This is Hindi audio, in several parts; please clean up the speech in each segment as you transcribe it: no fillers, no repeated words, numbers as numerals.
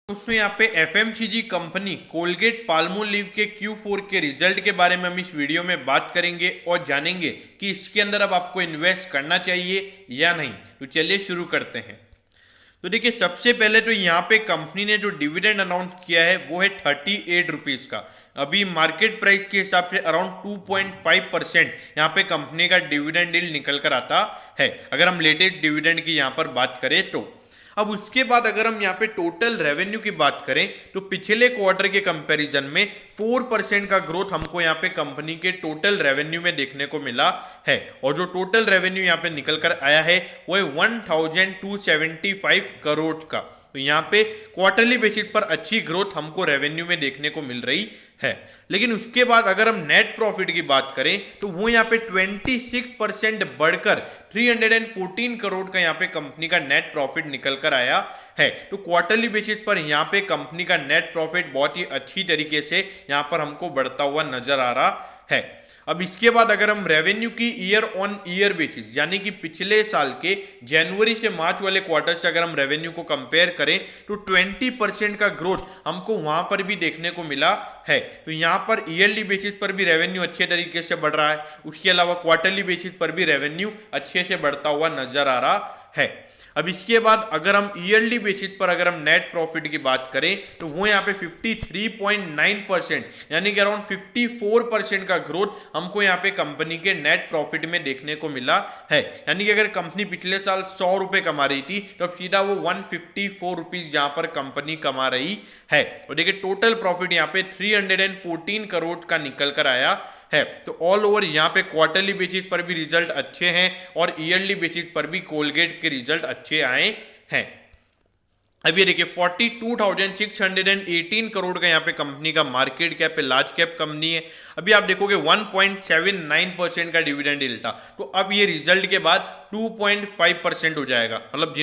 दोस्तों यहाँ पे एफएमसीजी कंपनी कोलगेट पाल्मोलिव के Q4 के रिजल्ट के बारे में हम इस वीडियो में बात करेंगे और जानेंगे कि इसके अंदर अब आपको इन्वेस्ट करना चाहिए या नहीं। तो चलिए शुरू करते हैं। तो देखिए सबसे पहले तो यहाँ पे कंपनी ने जो डिविडेंड अनाउंस किया है वो है 38 रुपीज़ का। अभी मार्केट प्राइस के हिसाब से अराउंड 2.5% यहाँ पे कंपनी का डिविडेंड यील्ड निकल कर आता है, अगर हम लेटेस्ट डिविडेंड की यहाँ पर बात करें तो। अब उसके बाद अगर हम यहाँ पे टोटल रेवेन्यू की बात करें तो पिछले क्वार्टर के कंपैरिजन में 4% का ग्रोथ हमको यहाँ पे कंपनी के टोटल रेवेन्यू में देखने को मिला है, और जो टोटल रेवेन्यू यहाँ पे निकल कर आया है वो है 1275 करोड़ का। तो यहाँ पे क्वार्टरली बेसिस पर अच्छी ग्रोथ हमको रेवेन्यू में देखने को मिल रही है। लेकिन उसके बाद अगर हम नेट प्रॉफिट की बात करें तो वो यहाँ पे 26% बढ़कर 314 करोड़ का यहाँ पे कंपनी का नेट प्रॉफिट निकल कर आया है। तो क्वार्टरली बेसिस पर यहाँ पे कंपनी का नेट प्रॉफिट बहुत ही अच्छी तरीके से यहाँ पर हमको बढ़ता हुआ नजर आ रहा है। अब इसके बाद अगर हम रेवेन्यू की ईयर ऑन ईयर बेसिस यानी कि पिछले साल के जनवरी से मार्च वाले क्वार्टर से अगर हम रेवेन्यू को कंपेयर करें तो 20% का ग्रोथ हमको वहां पर भी देखने को मिला है। तो यहाँ पर ईयरली बेसिस पर भी रेवेन्यू अच्छे तरीके से बढ़ रहा है, उसके अलावा क्वार्टरली बेसिस पर भी रेवेन्यू अच्छे से बढ़ता हुआ नजर आ रहा है। अब इसके बाद अगर हम ईयरली बेसिस पर अगर हम नेट प्रॉफिट की बात करें तो वो यहाँ पे 53.9% यानी कि अराउंड 54% का ग्रोथ हमको यहाँ पे कंपनी के नेट प्रॉफिट में देखने को मिला है। यानी कि अगर कंपनी पिछले साल 100 रुपए कमा रही थी तो अब सीधा वो 154 रुपीज यहाँ पर कंपनी कमा रही है। और देखिए टोटल प्रॉफिट यहाँ पे 314 करोड़ का निकल कर आया है। तो ऑल ओवर यहाँ पे क्वार्टरली बेसिस पर भी रिजल्ट अच्छे हैं और ईयरली बेसिस पर भी कोलगेट के रिजल्ट अच्छे आए हैं। अब ये देखिए 42,618 करोड़ का यहाँ पे कंपनी का मार्केट कैप है, लार्ज कैप कंपनी है। अभी आप देखोगे 1.79% का डिविडेंड यील्ड था, तो अब ये रिजल्ट के बाद 2.5% हो जाएगा, मतलब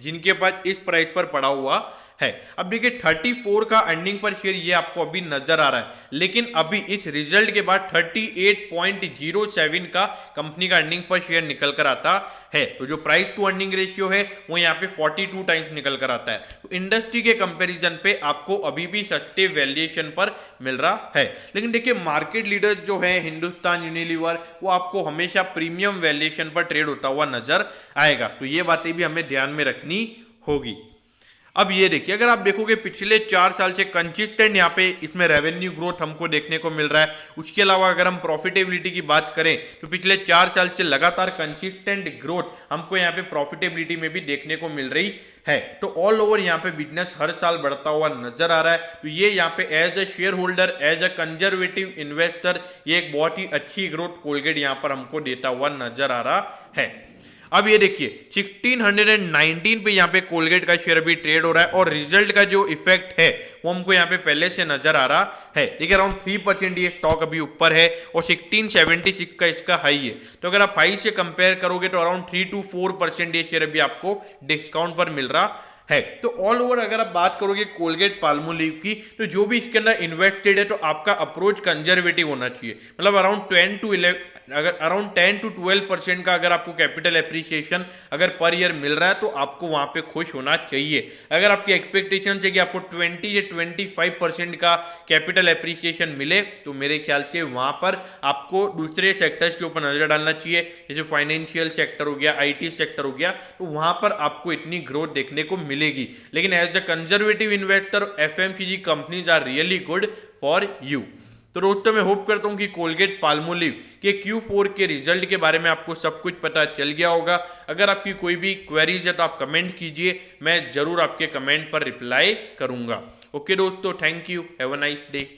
जिनके पास इस प्राइस पर पड़ा हुआ है। अब देखिए 34 का अर्निंग पर शेयर ये आपको अभी नजर आ रहा है, लेकिन अभी इस रिजल्ट के बाद 38.07 का कंपनी का अर्निंग पर शेयर निकल कर आता है। तो जो प्राइस टू अर्निंग रेशियो है वो यहाँ पे 42 टाइम्स निकल कर आता है। तो इंडस्ट्री के कंपैरिजन पे आपको अभी भी सस्ते वैल्यूएशन पर मिल रहा है। लेकिन देखिए मार्केट लीडर जो है हिंदुस्तान यूनिलीवर, वो आपको हमेशा प्रीमियम वैल्यूएशन पर ट्रेड होता हुआ नजर आएगा। तो ये बातें भी हमें ध्यान में रखनी होगी। अब ये देखिए अगर आप देखोगे पिछले 4 साल से कंसिस्टेंट यहाँ पे इसमें रेवेन्यू ग्रोथ हमको देखने को मिल रहा है। उसके अलावा अगर हम प्रॉफिटेबिलिटी की बात करें तो पिछले 4 साल से लगातार कंसिस्टेंट ग्रोथ हमको यहाँ पे प्रॉफिटेबिलिटी में भी देखने को मिल रही है। तो ऑल ओवर यहाँ पे बिजनेस हर साल बढ़ता हुआ नजर आ रहा है। तो ये यहाँ पे as a shareholder, as a conservative investor, ये एक बहुत ही अच्छी ग्रोथ कोलगेट यहाँ पर हमको देता हुआ नजर आ रहा है। अब ये देखिए 1619 पे यहाँ पे कोलगेट का शेयर भी ट्रेड हो रहा है, और रिजल्ट का जो इफेक्ट है वो हमको यहाँ पे पहले से नजर आ रहा है। देखिए अराउंड 3% ये स्टॉक अभी ऊपर है और 1676 का इसका हाई है। तो अगर आप हाई से कंपेयर करोगे तो अराउंड 3 to 4% ये शेयर अभी आपको डिस्काउंट पर मिल रहा है। तो ऑल ओवर अगर आप बात करोगे कोलगेट पाल्मोलिव की, तो जो भी इसके अंदर इन्वेस्टेड है तो आपका अप्रोच कंजर्वेटिव होना चाहिए, मतलब अराउंड 10 to 12% का अगर आपको कैपिटल एप्रिसिएशन अगर पर ईयर मिल रहा है तो आपको वहां पे खुश होना चाहिए। अगर आपकी एक्सपेक्टेशन है कि आपको 20 या 25% का कैपिटल एप्रिसिएशन मिले तो मेरे ख्याल से वहां पर आपको दूसरे सेक्टर्स के ऊपर नजर डालना चाहिए, जैसे फाइनेंशियल सेक्टर हो गया, IT सेक्टर हो गया, तो वहां पर आपको इतनी ग्रोथ देखने को मिलेगी। लेकिन as the conservative investor FMCG companies are really good for you. तो दोस्तों मैं होप करता हूं कि कोलगेट पाल्मोलिव के Q4 के रिजल्ट के बारे में आपको सब कुछ पता चल गया होगा। अगर आपकी कोई भी क्वेरीज है तो आप कमेंट कीजिए, मैं जरूर आपके कमेंट पर रिप्लाई करूंगा। ओके दोस्तों, thank you, have a nice day.